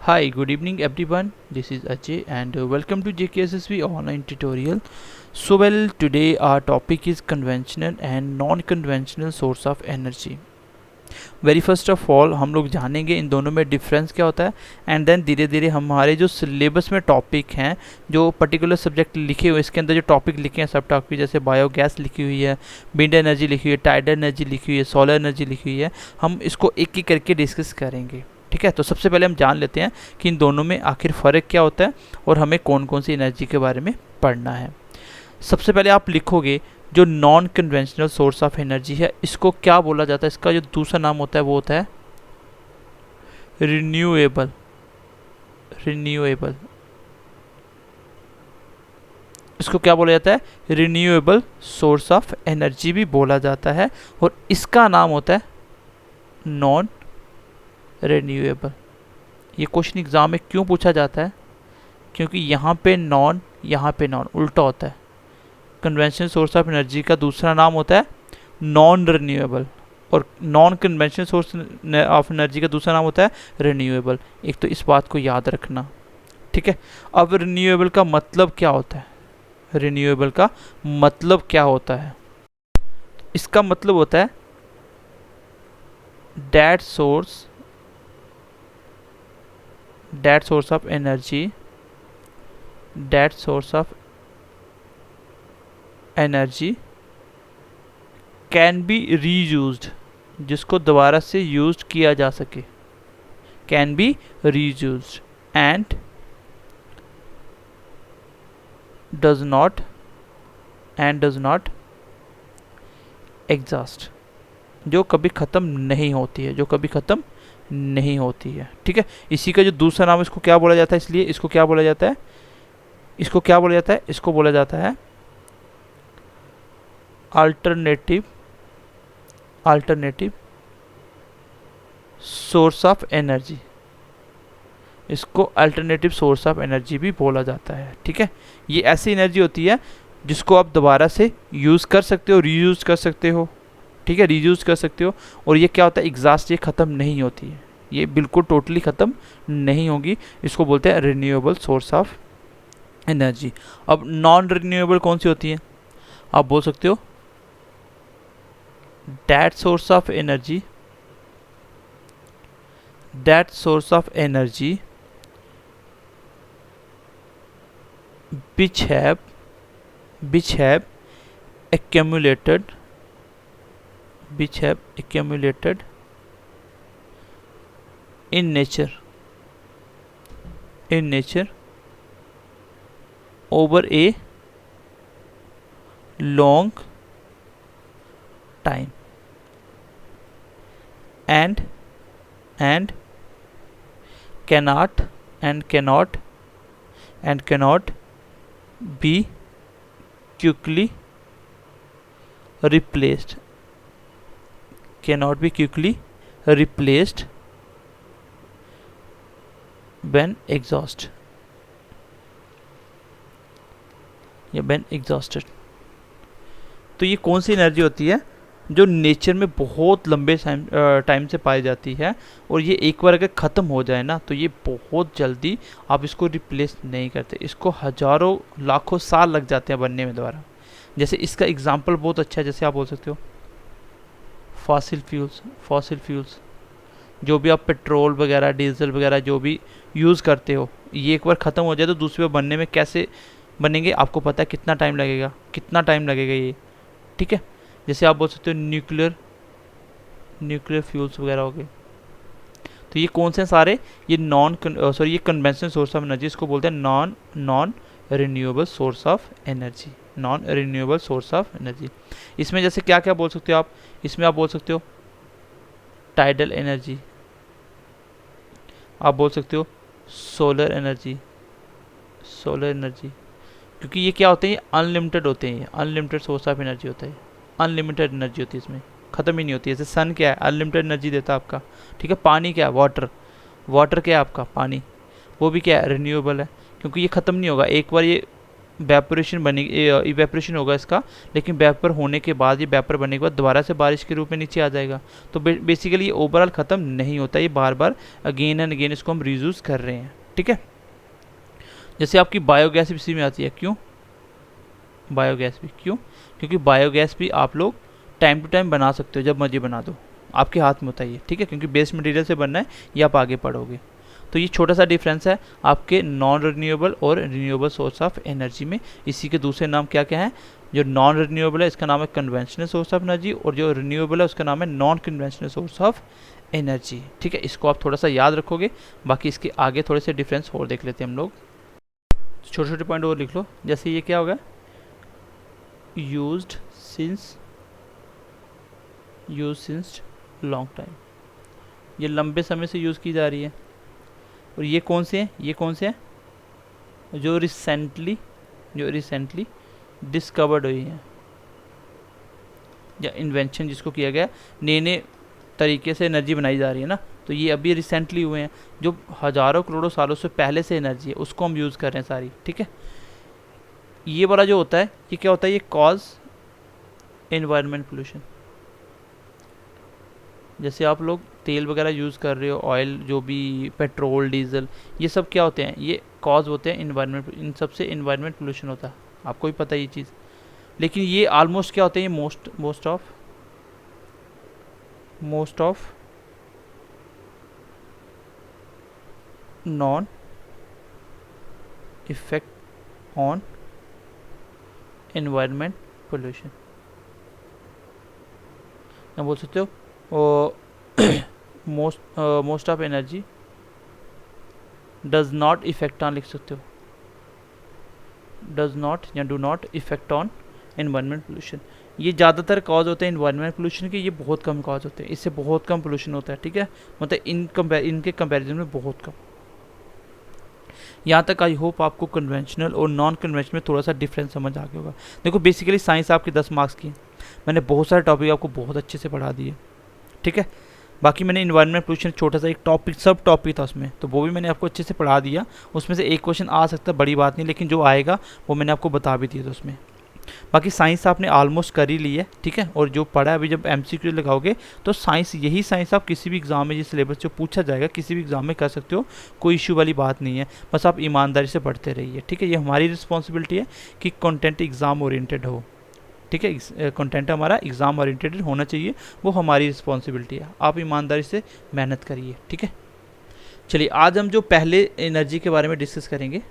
Hi, good evening everyone. This is Ajay and welcome to JKSSB online tutorial. Today our topic is conventional and non-conventional source of energy. Very first of all हम लोग जानेंगे इन दोनों में difference क्या होता है and then धीरे धीरे हमारे जो सिलेबस में टॉपिक हैं, जो पर्टिकुलर सब्जेक्ट लिखे हुए इसके अंदर जो टॉपिक लिखे हैं सब टॉपिक, जैसे बायोगैस लिखी हुई है, विंड एनर्जी लिखी हुई है, टाइडल एनर्जी लिखी हुई है, सोलर एनर्जी लिखी हुई है, हम इसको एक एक करके डिस्कस करेंगे। ठीक है, तो सबसे पहले हम जान लेते हैं कि इन दोनों में आखिर फ़र्क क्या होता है और हमें कौन कौन सी एनर्जी के बारे में पढ़ना है। सबसे पहले आप लिखोगे जो non conventional source of energy है, इसको क्या बोला जाता है? इसका जो दूसरा नाम होता है वो होता है रिन्यूएबल। रिन्यूएबल इसको क्या बोला जाता है? रिन्यूएबल सोर्स ऑफ एनर्जी भी बोला जाता है, और इसका नाम होता है नॉन रिन्यूएबल। ये क्वेश्चन एग्जाम में क्यों पूछा जाता है? क्योंकि यहाँ पे नॉन, यहाँ पे नॉन, उल्टा होता है। कन्वेंशनल सोर्स ऑफ एनर्जी का दूसरा नाम होता है नॉन रिन्यूएबल, और non conventional source of energy का दूसरा नाम होता है रिन्यूएबल। एक तो इस बात को याद रखना, ठीक है। अब रिन्यूएबल का मतलब क्या होता है? रिन्यूएबल का मतलब क्या होता है? इसका मतलब होता है that source of energy, that source of energy can be reused, जिसको दोबारा से यूज किया जा सके, can be reused, and does not exhaust, जो कभी ख़त्म नहीं होती है, जो कभी ख़त्म नहीं होती है। ठीक है, इसी का जो दूसरा नाम, इसको क्या बोला जाता है? इसलिए इसको क्या बोला जाता है? इसको क्या बोला जाता है? इसको बोला जाता है अल्टरनेटिव सोर्स ऑफ एनर्जी। इसको अल्टरनेटिव सोर्स ऑफ एनर्जी भी बोला जाता है। ठीक है, ये ऐसी एनर्जी होती है जिसको आप दोबारा से यूज़ कर सकते हो, रीयूज कर सकते हो। ठीक है, रीयूज कर सकते हो, और ये क्या होता है? एग्जॉस्ट, ये ख़त्म नहीं होती है, ये बिल्कुल टोटली ख़त्म नहीं होगी। इसको बोलते हैं रिन्यूएबल सोर्स ऑफ एनर्जी। अब नॉन रिन्यूएबल कौन सी होती है? आप बोल सकते हो that source of energy which have accumulated in nature over a long time and cannot be quickly replaced, when exhausted। तो ये कौन सी एनर्जी होती है जो नेचर में बहुत लंबे टाइम से पाई जाती है, और ये एक बार अगर ख़त्म हो जाए ना, तो ये बहुत जल्दी आप इसको रिप्लेस नहीं करते, इसको हज़ारों लाखों साल लग जाते हैं बनने में दोबारा। जैसे इसका एग्जांपल बहुत अच्छा है, जैसे आप बोल सकते हो फॉसिल फ्यूल्स, जो भी आप पेट्रोल वगैरह, डीजल वगैरह जो भी यूज़ करते हो, ये एक बार ख़त्म हो जाए तो दूसरी बार बनने में कैसे बनेंगे आपको पता है? कितना टाइम लगेगा ये। ठीक है, जैसे आप बोल सकते हो न्यूक्लियर फ्यूल्स वगैरह हो गए। तो ये कौन से सारे? ये ये कन्वेंशनल सोर्स ऑफ एनर्जी, इसको बोलते हैं non renewable source of energy. इसमें जैसे क्या क्या बोल सकते हो आप? इसमें आप बोल सकते हो टाइडल एनर्जी, आप बोल सकते हो सोलर एनर्जी, क्योंकि ये क्या होते हैं? अनलिमिटेड होते हैं, अनलिमिटेड सोर्स ऑफ एनर्जी होता है, अनलिमिटेड एनर्जी होती है, इसमें ख़त्म ही नहीं होती है। जैसे सन क्या है? अनलिमिटेड एनर्जी देता है आपका। ठीक है, पानी क्या है? वाटर क्या है आपका? पानी, वो भी क्या है? रिन्यूएबल है, क्योंकि ये ख़त्म नहीं होगा। एक बार ये वेपोरेशन बनेगी, इवेपोरेशन होगा इसका, लेकिन वेपर होने के बाद, ये वेपर बनने के बाद दोबारा से बारिश के रूप में नीचे आ जाएगा। तो बेसिकली ये ओवरऑल ख़त्म नहीं होता, ये बार बार अगेन एंड अगेन इसको हम रीयूज़ कर रहे हैं। ठीक है, जैसे आपकी बायोगैस भी इसी में आती है। क्यों बायोगैस भी? क्यों? क्योंकि बायोगैस भी आप लोग टाइम टू टाइम बना सकते हो, जब मर्जी बना दो, आपके हाथ में होता है ये। ठीक है, क्योंकि बेस्ट मटेरियल से बनना है, ये आप आगे पढ़ोगे। तो ये छोटा सा डिफरेंस है आपके नॉन रिन्यूएबल और रिन्यूएबल सोर्स ऑफ एनर्जी में। इसी के दूसरे नाम क्या क्या हैं? जो नॉन रिन्यूएबल है इसका नाम है कन्वेंशनल सोर्स ऑफ एनर्जी, और जो रिन्यूएबल है उसका नाम है non conventional source of energy. ठीक है, इसको आप थोड़ा सा याद रखोगे। बाकी इसके आगे थोड़े से डिफरेंस और देख लेते हैं हम लोग। छोटे छोटे पॉइंट और लिख लो। जैसे ये क्या होगा? यूज्ड सिंस लॉन्ग टाइम, ये लंबे समय से यूज़ की जा रही है। और ये कौन से हैं? ये कौन से हैं? जो रिसेंटली डिस्कवर्ड हुई हैं, या इन्वेंशन जिसको किया गया, नए नए तरीके से एनर्जी बनाई जा रही है ना, तो ये अभी रिसेंटली हुए हैं। जो हज़ारों करोड़ों सालों से पहले से एनर्जी है उसको हम यूज़ कर रहे हैं सारी। ठीक है, ये वाला जो होता है ये क्या होता है? ये कॉज एनवायरनमेंट पोल्यूशन। जैसे आप लोग तेल वगैरह यूज़ कर रहे हो, ऑयल, जो भी पेट्रोल, डीजल, ये सब क्या होते हैं? ये कॉज होते हैं इन्वायरमेंट, इन सब से इन्वायरमेंट पोल्यूशन होता है, आपको भी पता है ये चीज़। लेकिन ये ऑलमोस्ट क्या होते हैं? ये most of non effect on environment pollution, क्या बोल सकते हो? Most of energy does not effect on, लिख सकते हो, डज नॉट या do not effect on environment pollution. ये ज़्यादातर कॉज होते हैं एनवायरनमेंट पोल्यूशन के, ये बहुत कम कॉज होते हैं, इससे बहुत कम पोल्यूशन होता है। ठीक है, मतलब इनके कंपैरिजन में बहुत कम। यहाँ तक आई होप आपको कन्वेंशनल और नॉन कन्वेंशनल में थोड़ा सा डिफरेंस समझ आ गया होगा। देखो बेसिकली साइंस आपकी 10 मार्क्स की है, मैंने बहुत सारे टॉपिक आपको बहुत अच्छे से पढ़ा दिए। ठीक है, बाकी मैंने इन्वायरमेंट पोल्यूशन छोटा सा एक टॉपिक, सब टॉपिक था उसमें, तो वो भी मैंने आपको अच्छे से पढ़ा दिया। उसमें से एक क्वेश्चन आ सकता है, बड़ी बात नहीं, लेकिन जो आएगा वो मैंने आपको बता भी दिया था उसमें। बाकी साइंस आपने ऑलमोस्ट कर ही ली है। ठीक है, और जो पढ़ा है अभी, जब MCQ लगाओगे तो साइंस, यही साइंस आप किसी भी एग्जाम में, जिस सिलेबस जो पूछा जाएगा किसी भी एग्जाम में कर सकते हो, कोई इशू वाली बात नहीं है। बस आप ईमानदारी से पढ़ते रहिए। ठीक है, ये हमारी रिस्पॉन्सिबिलिटी है कि कंटेंट एग्ज़ाम ओरिएंटेड हो। ठीक है, कंटेंट हमारा एग्ज़ाम ओरिएंटेड होना चाहिए, वो हमारी रिस्पॉन्सिबिलिटी है। आप ईमानदारी से मेहनत करिए। ठीक है, चलिए आज हम जो पहले एनर्जी के बारे में डिस्कस करेंगे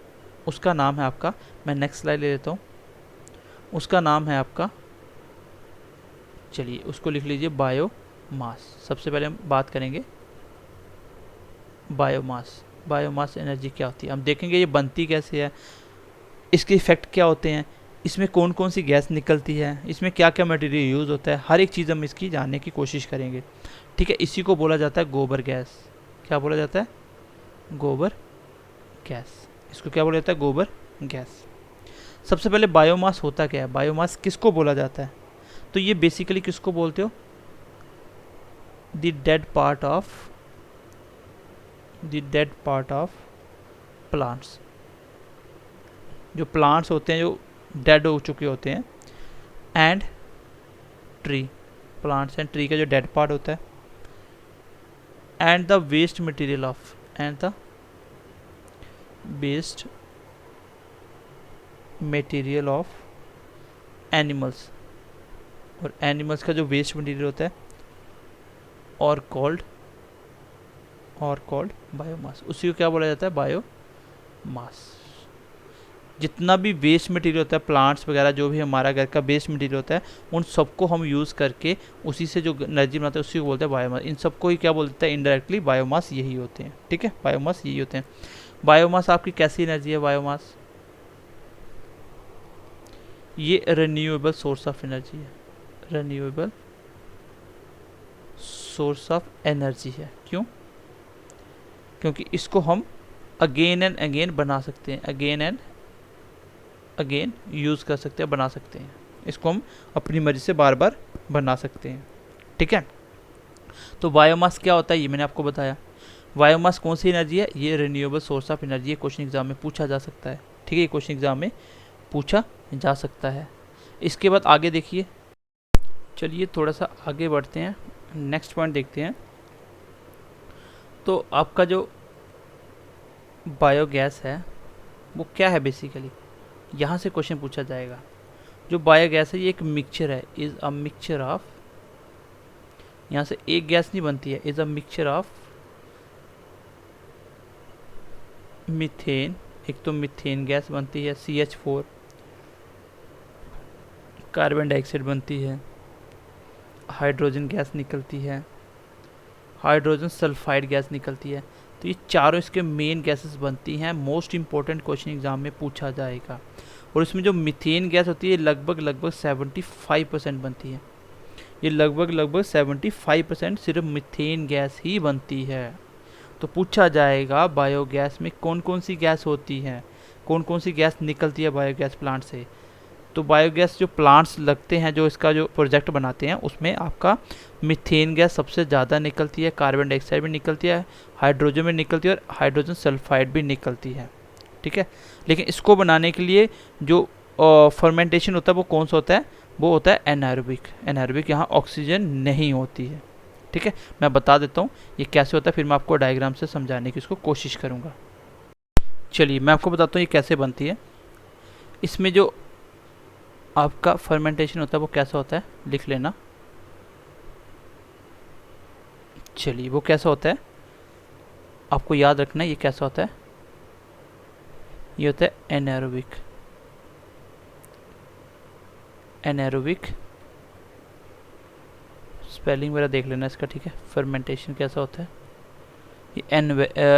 उसका नाम है आपका, मैं नेक्स्ट स्लाइड ले लेता हूँ, उसका नाम है आपका, चलिए उसको लिख लीजिए, बायोमास। सबसे पहले हम बात करेंगे बायोमास। बायोमास एनर्जी क्या होती है, हम देखेंगे ये बनती कैसे है, इसके इफ़ेक्ट क्या होते हैं, इसमें कौन कौन सी गैस निकलती है, इसमें क्या क्या मटेरियल यूज़ होता है, हर एक चीज़ हम इसकी जानने की कोशिश करेंगे। ठीक है, इसी को बोला जाता है गोबर गैस। क्या बोला जाता है? गोबर गैस। इसको क्या बोला जाता है? गोबर गैस। सबसे पहले बायोमास होता क्या है, बायोमास किसको बोला जाता है? तो ये बेसिकली किसको बोलते हो? The dead part of plants. जो प्लांट्स होते हैं जो डेड हो चुके होते हैं, and tree, plants and tree का जो डेड पार्ट होता है, and the waste material of animals, और एनिमल्स का जो वेस्ट मटेरियल होता है, और कॉल्ड बायोमास। उसी को क्या बोला जाता है? बायोमास। जितना भी वेस्ट मटेरियल होता है, प्लांट्स वगैरह, जो भी हमारा घर का वेस्ट मटेरियल होता है, उन सबको हम यूज़ करके उसी से जो एनर्जी बनाते हैं उसी को बोलते हैं बायोमास। इन सबको ही क्या बोलते हैं? इनडायरेक्टली बायोमास यही होते हैं। ठीक है, बायोमास यही होते हैं। बायोमास आपकी कैसी एनर्जी है? बायोमास ये रिन्यूएबल सोर्स ऑफ एनर्जी है, रिन्यूएबल सोर्स ऑफ एनर्जी है। क्यों? क्योंकि इसको हम अगेन एंड अगेन बना सकते हैं, अगेन एंड अगेन यूज़ कर सकते हैं, बना सकते हैं। इसको हम अपनी मर्जी से बार बार बना सकते हैं। ठीक है, तो बायोमास क्या होता है ये मैंने आपको बताया। बायोमास कौन सी एनर्जी है? ये रिन्यूएबल सोर्स ऑफ एनर्जी है। क्वेश्चन एग्जाम में पूछा जा सकता है। ठीक है, ये क्वेश्चन एग्जाम में पूछा जा सकता है। इसके बाद आगे देखिए, चलिए थोड़ा सा आगे बढ़ते हैं, नेक्स्ट पॉइंट देखते हैं। तो आपका जो बायोगैस है वो क्या है बेसिकली, यहाँ से क्वेश्चन पूछा जाएगा। जो बायोगैस है ये एक मिक्सचर है, इज़ अ मिक्सचर ऑफ, यहाँ से एक गैस नहीं बनती है, is a mixture of methane, एक तो मीथेन गैस बनती है, CH4, कार्बन डाइऑक्साइड बनती है, हाइड्रोजन गैस निकलती है, हाइड्रोजन सल्फाइड गैस निकलती है। तो ये चारों इसके मेन गैसेस बनती हैं। मोस्ट इंपॉर्टेंट क्वेश्चन एग्जाम में पूछा जाएगा। और इसमें जो मीथेन गैस होती है लगभग 75% बनती है। ये लगभग 75% सिर्फ मीथेन गैस ही बनती है। तो पूछा जाएगा बायोगैस में कौन कौन सी गैस होती है, कौन कौन सी गैस निकलती है बायोगैस प्लांट से। तो बायोगैस जो प्लांट्स लगते हैं, जो इसका जो प्रोजेक्ट बनाते हैं, उसमें आपका मीथेन गैस सबसे ज़्यादा निकलती है, कार्बन डाइऑक्साइड भी निकलती है, हाइड्रोजन भी निकलती है और हाइड्रोजन सल्फाइड भी निकलती है। ठीक है, लेकिन इसको बनाने के लिए जो फर्मेंटेशन होता है वो कौन सा होता है, वो होता है एनारोबिक। एनारोबिक यहाँ ऑक्सीजन नहीं होती है। ठीक है, मैं बता देता हूँ ये कैसे होता है, फिर मैं आपको डायग्राम से समझाने की इसको कोशिश करूँगा। चलिए मैं आपको बताता हूँ ये कैसे बनती है। इसमें जो आपका फर्मेंटेशन होता है वो कैसा होता है, लिख लेना। चलिए वो कैसा होता है आपको याद रखना है, ये कैसा होता है, ये होता है एनारोबिक। एनारोबिक स्पेलिंग वगैरह देख लेना इसका। ठीक है, फर्मेंटेशन कैसा होता है, ये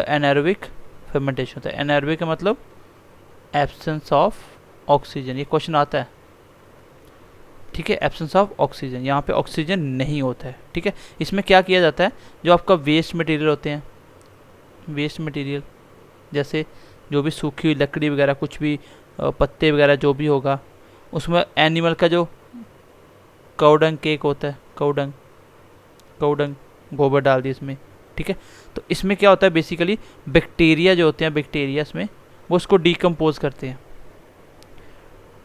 एनारोबिक फर्मेंटेशन होता है। एनारोबिक का मतलब एब्सेंस ऑफ ऑक्सीजन, ये क्वेश्चन आता है। ठीक है, एब्सेंस ऑफ ऑक्सीजन, यहाँ पे ऑक्सीजन नहीं होता है। ठीक है, इसमें क्या किया जाता है, जो आपका वेस्ट मटेरियल होते हैं, वेस्ट मटेरियल जैसे जो भी सूखी हुई लकड़ी वगैरह, कुछ भी पत्ते वगैरह जो भी होगा, उसमें एनिमल का जो काउडंग केक होता है, काउडंग गोबर डाल दिया इसमें। ठीक है, तो इसमें क्या होता है बेसिकली, बैक्टीरिया जो होते हैं, बैक्टीरिया इसमें वो उसको डिकम्पोज करते हैं।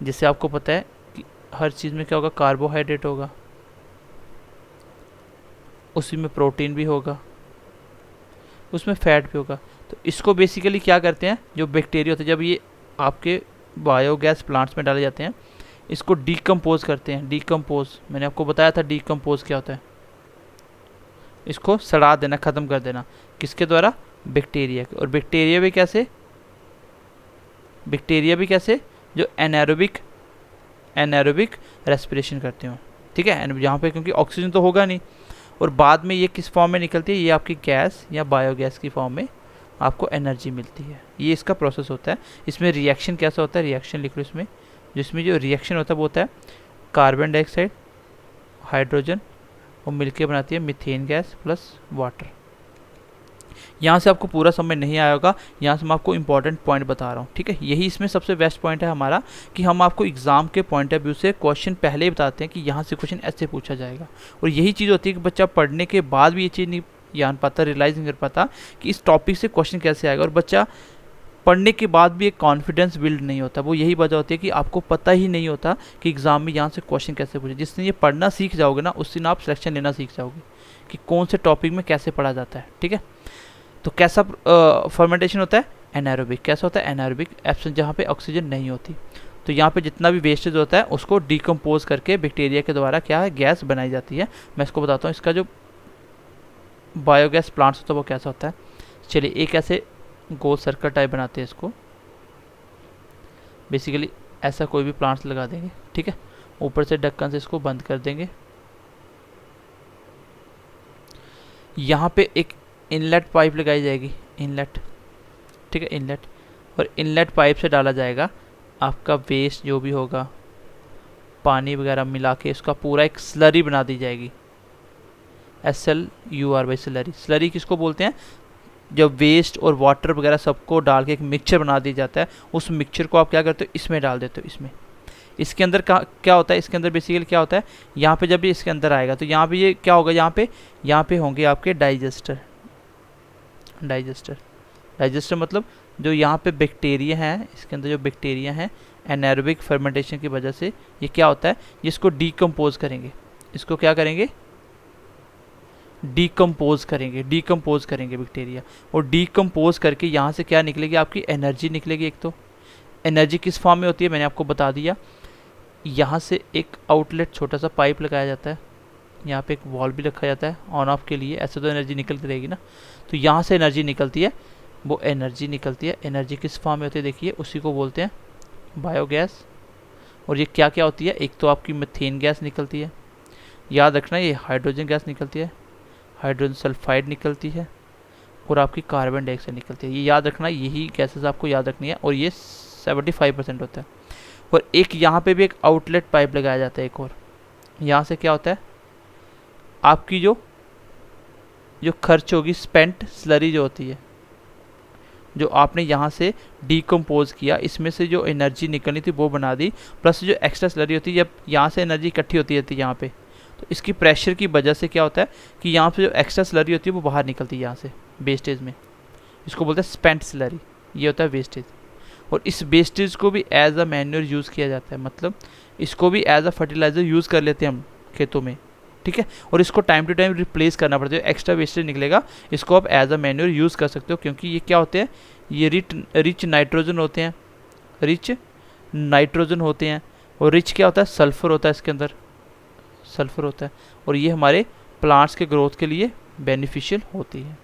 जिससे आपको पता है कि हर चीज़ में क्या होगा, कार्बोहाइड्रेट होगा, उसी में प्रोटीन भी होगा, उसमें फैट भी होगा। तो इसको बेसिकली क्या करते हैं, जो बैक्टीरिया होते हैं, जब ये आपके बायोगैस प्लांट्स में डाले जाते हैं, इसको डिकम्पोज करते हैं। डिकम्पोज मैंने आपको बताया था, डिकम्पोज क्या होता है, इसको सड़ा देना, ख़त्म कर देना, किसके द्वारा, बैक्टीरिया के। और बैक्टीरिया भी कैसे, जो एनारोबिक रेस्पिरेशन करते हो। ठीक है, यहाँ पे क्योंकि ऑक्सीजन तो होगा नहीं, और बाद में ये किस फॉर्म में निकलती है, ये आपकी गैस या बायोगैस की फॉर्म में आपको एनर्जी मिलती है। ये इसका प्रोसेस होता है। इसमें रिएक्शन कैसा होता है, रिएक्शन लिख लो इसमें, जिसमें जो रिएक्शन होता है वो होता है कार्बन डाइऑक्साइड, हाइड्रोजन, वो मिलके बनाती है मीथेन गैस प्लस वाटर। यहाँ से आपको पूरा समझ नहीं आया होगा, यहाँ से मैं आपको इंपॉर्टेंट पॉइंट बता रहा हूँ। ठीक है, यही इसमें सबसे बेस्ट पॉइंट है हमारा, कि हम आपको एग्जाम के पॉइंट ऑफ व्यू से क्वेश्चन पहले ही बताते हैं कि यहाँ से क्वेश्चन ऐसे पूछा जाएगा। और यही चीज़ होती है कि बच्चा पढ़ने के बाद भी ये चीज़ नहीं जान पाता, रियलाइज नहीं कर पाता कि इस टॉपिक से क्वेश्चन कैसे आएगा, और बच्चा पढ़ने के बाद भी एक कॉन्फिडेंस बिल्ड नहीं होता। वो यही वजह होती है कि आपको पता ही नहीं होता कि एग्ज़ाम में यहाँ से क्वेश्चन कैसे पूछे। जिस दिन ये पढ़ना सीख जाओगे ना, उस दिन आप सिलेक्शन लेना सीख जाओगे कि कौन से टॉपिक में कैसे पढ़ा जाता है। ठीक है, तो कैसा फर्मेंटेशन होता है, एनारोबिक। कैसा होता है, एनारोबिक, एब्सेंट, जहाँ पे ऑक्सीजन नहीं होती। तो यहाँ पे जितना भी वेस्टेज होता है उसको डिकम्पोज करके बैक्टीरिया के द्वारा क्या है, गैस बनाई जाती है। मैं इसको बताता हूँ, इसका जो बायोगैस प्लांट्स होता है वो कैसा होता है। चलिए एक ऐसे गोल सर्कल टाइप बनाते हैं इसको, बेसिकली ऐसा कोई भी प्लांट्स लगा देंगे। ठीक है, ऊपर से ढक्कन से इसको बंद कर देंगे। यहाँ पे एक इनलेट पाइप लगाई जाएगी, इनलेट। ठीक है, इनलेट, और इनलेट पाइप से डाला जाएगा आपका वेस्ट जो भी होगा, पानी वगैरह मिला के इसका पूरा एक स्लरी बना दी जाएगी। SLURY, slurry. स्लरी किसको बोलते हैं, जब वेस्ट और वाटर वगैरह सबको डाल के एक मिक्सचर बना दिया जाता है, उस मिक्सचर को आप क्या करते हो, इसमें डाल देते हो। इसमें इसके अंदर क्या होता है, इसके अंदर बेसिकली क्या होता है, यहाँ पे जब भी इसके अंदर आएगा तो यहाँ पे ये क्या होगा, यहाँ पे होंगे आपके डाइजेस्टर। डाइजेस्टर मतलब जो यहाँ पे बैक्टीरिया हैं, इसके अंदर जो बैक्टीरिया हैं एनारोबिक फर्मेंटेशन की वजह से ये क्या होता है, जिसको डीकम्पोज करेंगे, इसको क्या करेंगे, डीकम्पोज करेंगे बैक्टीरिया, और डीकम्पोज करके यहाँ से क्या निकलेगी, आपकी एनर्जी निकलेगी। एक तो एनर्जी किस फॉर्म में होती है मैंने आपको बता दिया, यहाँ से एक आउटलेट छोटा सा पाइप लगाया जाता है, यहाँ पे एक वॉल भी रखा जाता है ऑन ऑफ के लिए, ऐसे तो एनर्जी निकलती रहेगी ना, तो यहाँ से एनर्जी निकलती है, वो एनर्जी निकलती है। एनर्जी किस फॉर्म में होती है देखिए, उसी को बोलते हैं बायोगैस। और ये क्या क्या होती है, एक तो आपकी मीथेन गैस निकलती है, याद रखना ये हाइड्रोजन गैस निकलती है, हाइड्रोजन सल्फाइड निकलती है, और आपकी कार्बन डाइऑक्साइड निकलती है। ये याद रखना, यही गैसेस आपको याद रखनी है, और ये 75% होता है। और एक यहाँ पे भी एक आउटलेट पाइप लगाया जाता है एक और, यहाँ से क्या होता है, आपकी जो खर्च होगी स्पेंट स्लरी जो होती है, जो आपने यहाँ से डीकम्पोज किया, इसमें से जो एनर्जी निकलनी थी वो बना दी, प्लस जो एक्स्ट्रा स्लरी होती है, जब यहाँ से एनर्जी इकट्ठी होती रहती है यहाँ पे, तो इसकी प्रेशर की वजह से क्या होता है कि यहाँ पे जो एक्स्ट्रा स्लरी होती है वो बाहर निकलती है यहाँ से वेस्टेज में, इसको बोलते हैं स्पेंट स्लरी, ये होता है वेस्टेज। और इस वेस्टेज को भी एज अ मैन्योर यूज़ किया जाता है, मतलब इसको भी एज अ फर्टिलाइज़र यूज़ कर लेते हैं हम खेतों में, ठीक है। और इसको टाइम टू टाइम रिप्लेस करना पड़ता है, एक्स्ट्रा वेस्टेज निकलेगा इसको आप एज अ मैन्योर यूज़ कर सकते हो, क्योंकि ये क्या होते हैं, ये रिच नाइट्रोजन होते हैं, रिच नाइट्रोजन होते हैं, और रिच क्या होता है, सल्फर होता है, इसके अंदर सल्फर होता है, और ये हमारे प्लांट्स के ग्रोथ के लिए बेनिफिशियल होती है।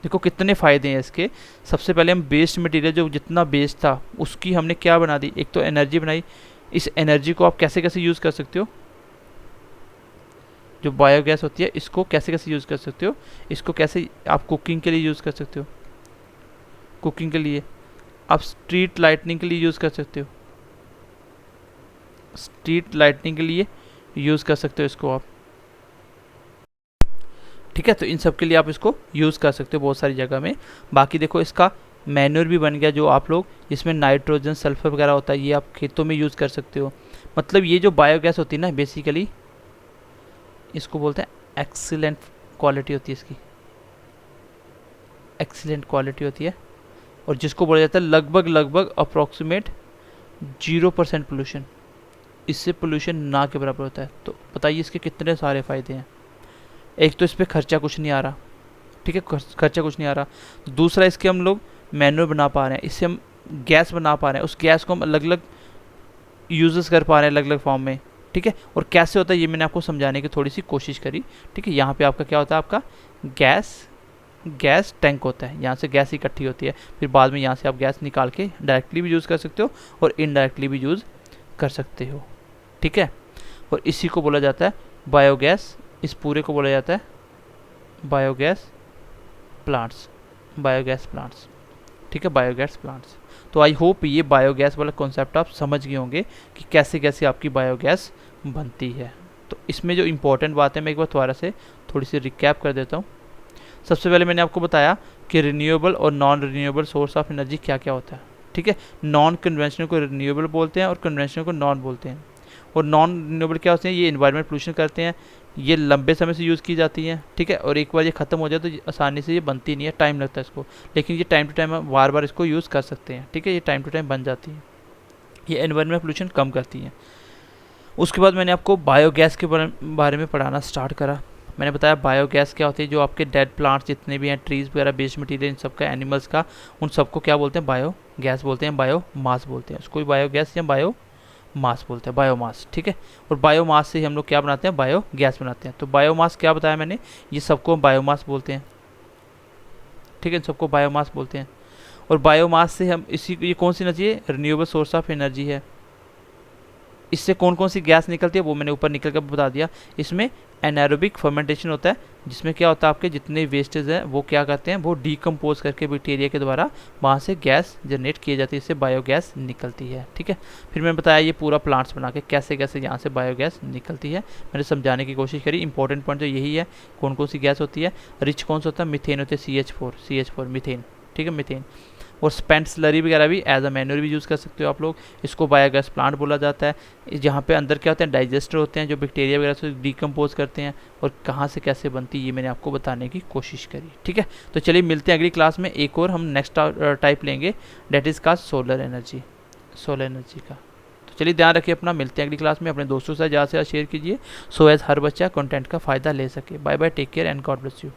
देखो कितने फ़ायदे हैं इसके। सबसे पहले हम वेस्ट मटेरियल जो जितना वेस्ट था उसकी हमने क्या बना दी, एक तो एनर्जी बनाई। इस एनर्जी को आप कैसे कैसे यूज़ कर सकते हो, जो बायोगैस होती है इसको कैसे कैसे यूज़ कर सकते हो, इसको कैसे आप कुकिंग के लिए यूज़ कर सकते हो, कुकिंग के लिए आप स्ट्रीट लाइटनिंग के लिए यूज़ कर सकते हो, स्ट्रीट लाइटनिंग के लिए यूज़ कर सकते हो इसको आप, ठीक है। तो इन सब के लिए आप इसको यूज़ कर सकते हो बहुत सारी जगह में। बाकी देखो इसका मैन्योर भी बन गया, जो आप लोग जिसमें नाइट्रोजन सल्फर वगैरह होता है ये आप खेतों में यूज़ कर सकते हो। मतलब ये जो बायोगैस होती है ना, बेसिकली इसको बोलते हैं एक्सीलेंट क्वालिटी होती है इसकी, एक्सीलेंट क्वालिटी होती है, और जिसको बोला जाता है लगभग अप्रॉक्सीमेट 0% पोल्यूशन, इससे पोल्यूशन ना के बराबर होता है। तो बताइए इसके कितने सारे फ़ायदे हैं। एक तो इस पर खर्चा कुछ नहीं आ रहा, ठीक है, खर्चा कुछ नहीं आ रहा। दूसरा इसके हम लोग मैन्योर बना पा रहे हैं, इससे हम गैस बना पा रहे हैं, उस गैस को हम अलग अलग यूजेस कर पा रहे हैं अलग अलग फॉर्म में, ठीक है। और कैसे होता है ये मैंने आपको समझाने की थोड़ी सी कोशिश करी, ठीक है। यहाँ पे आपका क्या होता है, आपका गैस टैंक होता है, यहाँ से गैस इकट्ठी होती है, फिर बाद में यहाँ से आप गैस निकाल के डायरेक्टली भी यूज़ कर सकते हो और इनडायरेक्टली भी यूज़ कर सकते हो, ठीक है। और इसी को बोला जाता है बायोगैस, इस पूरे को बोला जाता है बायोगैस प्लांट्स, ठीक है, बायोगैस प्लांट्स। तो आई होप ये बायोगैस वाला कॉन्सेप्ट आप समझ गए होंगे कि कैसे कैसे आपकी बायोगैस बनती है। तो इसमें जो इम्पोर्टेंट बात है मैं एक बार दोबारा से थोड़ी सी रिकैप कर देता हूँ। सबसे पहले मैंने आपको बताया कि रिन्यूएबल और non renewable source of energy क्या क्या होता है, ठीक है। नॉन कन्वेंशनल को रिन्यूएबल बोलते हैं और कन्वेंशनल को नॉन बोलते हैं। और नॉन रिन्यूएबल क्या होते हैं, ये इन्वायरमेंट पोल्यूशन करते हैं, ये लंबे समय से यूज़ की जाती हैं, ठीक है। और एक बार ये ख़त्म हो जाए तो आसानी से ये बनती नहीं है, टाइम लगता है इसको, लेकिन ये टाइम टू टाइम हम बार बार इसको यूज़ कर सकते हैं, ठीक है। ये टाइम टू टाइम बन जाती है, ये एनवायरमेंट पोल्यूशन कम करती हैं। उसके बाद मैंने आपको बायोगैस के बारे में पढ़ाना स्टार्ट करा। मैंने बताया बायोगैस क्या होती है, जो आपके डेड प्लांट्स जितने भी हैं, ट्रीज़ वगैरह, वेस्ट मटीरियल, इन सब का, एनिमल्स का, उन सबको क्या बोलते हैं, बायोगैस बोलते हैं, बायोमास बोलते हैं। उसको बायोगैस या बायोमास बोलते हैं, बायोमास, ठीक है। और बायोमास से हम लोग क्या बनाते हैं, बायोगैस बनाते हैं। तो बायोमास क्या बताया मैंने, ये सबको बायोमास बोलते हैं, ठीक है, सबको बायोमास बोलते हैं। और बायोमास से हम ये कौन सी एनर्जी है, रिन्यूएबल सोर्स ऑफ एनर्जी है। इससे कौन कौन सी गैस निकलती है वो मैंने ऊपर निकल कर बता दिया। इसमें एनारोबिक फर्मेंटेशन होता है, जिसमें क्या होता है, आपके जितने वेस्टेज हैं वो क्या करते हैं, वो डीकम्पोज करके बैक्टीरिया के द्वारा वहाँ से गैस जनरेट की जाती है, इससे बायोगैस निकलती है, ठीक है। फिर मैंने बताया ये पूरा प्लांट्स बना के कैसे कैसे यहाँ से बायोगैस निकलती है, मैंने समझाने की कोशिश करी। इंपॉर्टेंट पॉइंट तो यही है, कौन कौन सी गैस होती है। रिच कौन सा होता है, मीथेन होते हैं, CH4 मीथेन, ठीक है, मीथेन। और स्पेंट स्लरी वगैरह भी एज अ मैन्योर भी यूज़ कर सकते हो आप लोग। इसको बायोगैस प्लांट बोला जाता है, जहाँ पे अंदर क्या होते हैं, डाइजेस्टर होते हैं जो बैक्टीरिया वगैरह से डिकम्पोज करते हैं, और कहाँ से कैसे बनती है ये मैंने आपको बताने की कोशिश करी। ठीक है, तो चलिए मिलते हैं अगली क्लास में। एक और हम नेक्स्ट टाइप लेंगे, डेट इज़ का सोलर एनर्जी, सोलर एनर्जी का। तो चलिए ध्यान रखिए अपना, मिलते हैं अगली क्लास में। अपने दोस्तों से ज़्यादा से ज़्यादा शेयर कीजिए, सो एज हर बच्चा कंटेंट का फ़ायदा ले सके। Bye bye, take care and God bless you.